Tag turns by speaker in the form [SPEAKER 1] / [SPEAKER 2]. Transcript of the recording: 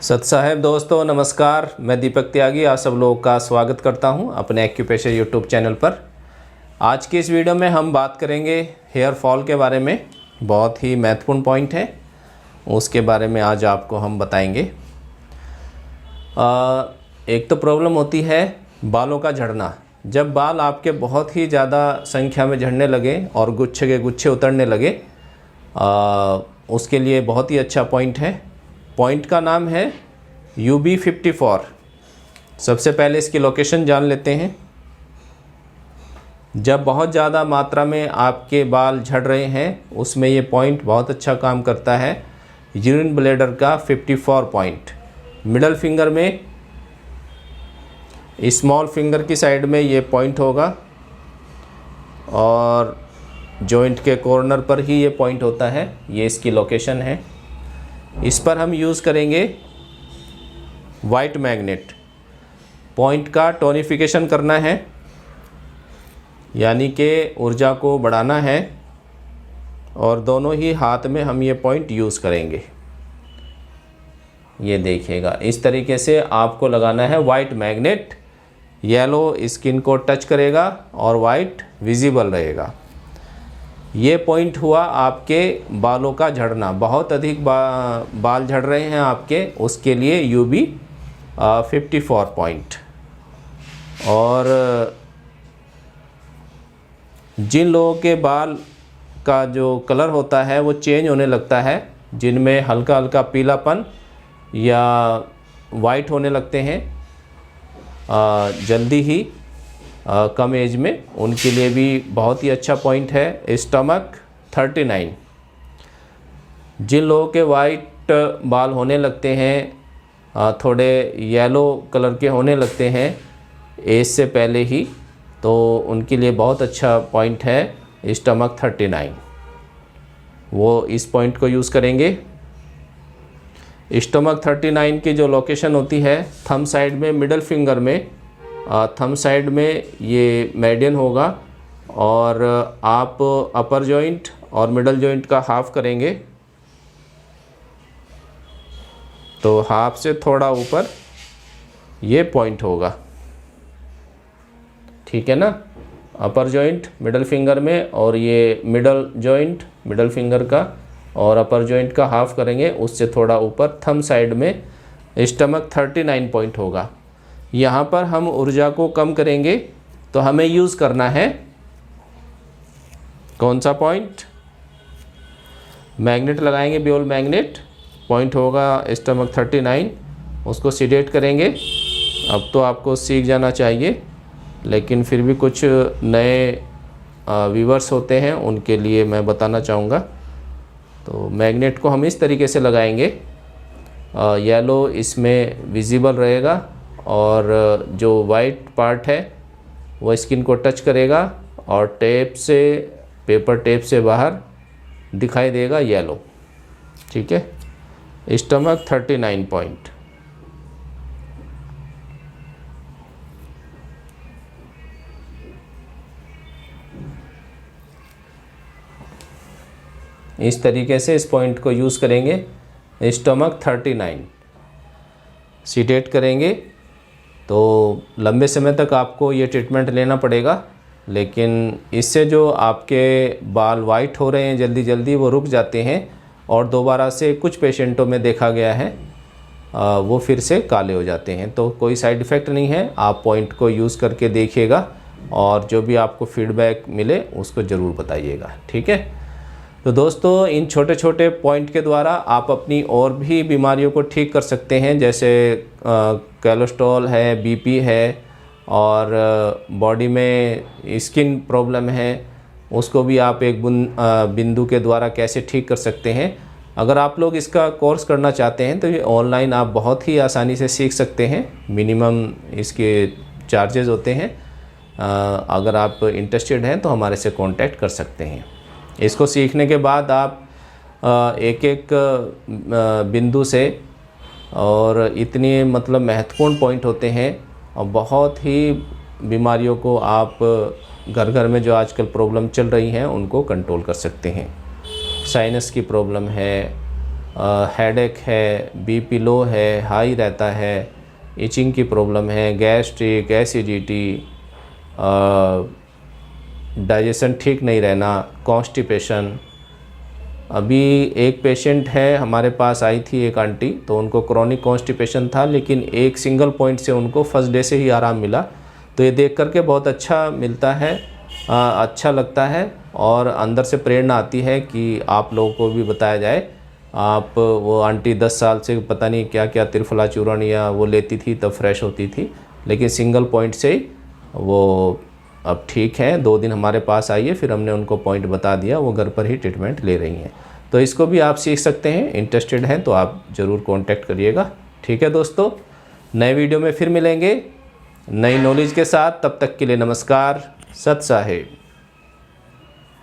[SPEAKER 1] सत साहेब दोस्तों नमस्कार। मैं दीपक त्यागी आप सब लोगों का स्वागत करता हूं अपने एक्यूप्रेशर यूट्यूब चैनल पर। आज की इस वीडियो में हम बात करेंगे हेयर फॉल के बारे में। बहुत ही महत्वपूर्ण पॉइंट है, उसके बारे में आज आपको हम बताएंगे। एक तो प्रॉब्लम होती है बालों का झड़ना। जब बाल आपके बहुत ही ज़्यादा संख्या में झड़ने लगे और गुच्छे के गुच्छे उतरने लगे, उसके लिए बहुत ही अच्छा पॉइंट है। पॉइंट का नाम है UB54। सबसे पहले इसकी लोकेशन जान लेते हैं। जब बहुत ज़्यादा मात्रा में आपके बाल झड़ रहे हैं, उसमें ये पॉइंट बहुत अच्छा काम करता है। यूरिन ब्लैडर का 54 पॉइंट। मिडल फिंगर में, स्मॉल फिंगर की साइड में ये पॉइंट होगा और जॉइंट के कॉर्नर पर ही ये पॉइंट होता है। ये इसकी लोकेशन है। इस पर हम यूज़ करेंगे वाइट मैग्नेट। पॉइंट का टोनिफिकेशन करना है, यानी कि ऊर्जा को बढ़ाना है, और दोनों ही हाथ में हम ये पॉइंट यूज़ करेंगे। ये देखिएगा, इस तरीके से आपको लगाना है वाइट मैग्नेट। येलो स्किन को टच करेगा और वाइट विजिबल रहेगा। ये पॉइंट हुआ आपके बालों का झड़ना। बहुत अधिक बाल झड़ रहे हैं आपके, उसके लिए UB54 पॉइंट। और जिन लोगों के बाल का जो कलर होता है वो चेंज होने लगता है, जिनमें हल्का हल्का पीलापन या वाइट होने लगते हैं जल्दी ही कम एज में, उनके लिए भी बहुत ही अच्छा पॉइंट है स्टमक 39। जिन लोगों के वाइट बाल होने लगते हैं, थोड़े येलो कलर के होने लगते हैं एज से पहले ही, तो उनके लिए बहुत अच्छा पॉइंट है स्टमक 39। वो इस पॉइंट को यूज़ करेंगे। स्टमक 39 की जो लोकेशन होती है थंब साइड में, मिडल फिंगर में, थंब साइड में ये मेडियन होगा, और आप अपर जॉइंट और मिडल जॉइंट का हाफ करेंगे तो हाफ से थोड़ा ऊपर ये पॉइंट होगा। ठीक है ना। अपर जॉइंट मिडल फिंगर में, और ये मिडल जॉइंट मिडल फिंगर का और अपर जॉइंट का हाफ करेंगे, उससे थोड़ा ऊपर थंब साइड में स्टमक 39 पॉइंट होगा। यहाँ पर हम ऊर्जा को कम करेंगे, तो हमें यूज़ करना है कौन सा पॉइंट? मैग्नेट लगाएंगे, ब्योल मैग्नेट। पॉइंट होगा स्टमक 39। उसको सीडेट करेंगे। अब तो आपको सीख जाना चाहिए, लेकिन फिर भी कुछ नए व्यूअर्स होते हैं, उनके लिए मैं बताना चाहूँगा। तो मैग्नेट को हम इस तरीके से लगाएंगे। येलो इसमें विजिबल रहेगा, और जो वाइट पार्ट है वो स्किन को टच करेगा और टेप से, पेपर टेप से बाहर दिखाई देगा येलो। ठीक है। Stomach 39 point. इस तरीके से इस पॉइंट को यूज़ करेंगे। स्टमक 39 सीडेट करेंगे। तो लंबे समय तक आपको ये ट्रीटमेंट लेना पड़ेगा, लेकिन इससे जो आपके बाल वाइट हो रहे हैं जल्दी जल्दी, वो रुक जाते हैं, और दोबारा से कुछ पेशेंटों में देखा गया है वो फिर से काले हो जाते हैं। तो कोई साइड इफ़ेक्ट नहीं है। आप पॉइंट को यूज़ करके देखिएगा, और जो भी आपको फीडबैक मिले उसको ज़रूर बताइएगा। ठीक है। तो दोस्तों, इन छोटे छोटे पॉइंट के द्वारा आप अपनी और भी बीमारियों को ठीक कर सकते हैं, जैसे कोलेस्ट्रॉल है, BP है, और बॉडी में स्किन प्रॉब्लम है, उसको भी आप एक बिंदु के द्वारा कैसे ठीक कर सकते हैं। अगर आप लोग इसका कोर्स करना चाहते हैं तो ये ऑनलाइन आप बहुत ही आसानी से सीख सकते हैं। मिनिमम इसके चार्जेस होते हैं। अगर आप इंटरेस्टेड हैं तो हमारे से कांटेक्ट कर सकते हैं। इसको सीखने के बाद आप एक एक बिंदु से, और इतने मतलब महत्वपूर्ण पॉइंट होते हैं, और बहुत ही बीमारियों को आप घर घर में जो आजकल प्रॉब्लम चल रही हैं उनको कंट्रोल कर सकते हैं। साइनस की प्रॉब्लम है, हेडेक है, बीपी लो है, हाई रहता है, इचिंग की प्रॉब्लम है, गैस्ट्रिक, एसिडिटी, डाइजेशन ठीक नहीं रहना, कॉन्स्टिपेशन। अभी एक पेशेंट है हमारे पास आई थी एक आंटी, तो उनको क्रॉनिक कॉन्स्टिपेशन था, लेकिन एक सिंगल पॉइंट से उनको फर्स्ट डे से ही आराम मिला। तो ये देख करके बहुत अच्छा मिलता है, अच्छा लगता है और अंदर से प्रेरणा आती है कि आप लोगों को भी बताया जाए। आप वो आंटी 10 साल से पता नहीं क्या क्या त्रिफला चूर्ण या वो लेती थी तब फ्रेश होती थी, लेकिन सिंगल पॉइंट से ही वो अब ठीक है। 2 दिन हमारे पास आई है, फिर हमने उनको पॉइंट बता दिया, वो घर पर ही ट्रीटमेंट ले रही हैं। तो इसको भी आप सीख सकते हैं, इंटरेस्टेड हैं तो आप ज़रूर कांटेक्ट करिएगा। ठीक है दोस्तों, नए वीडियो में फिर मिलेंगे नई नॉलेज के साथ। तब तक के लिए नमस्कार, सत साहेब।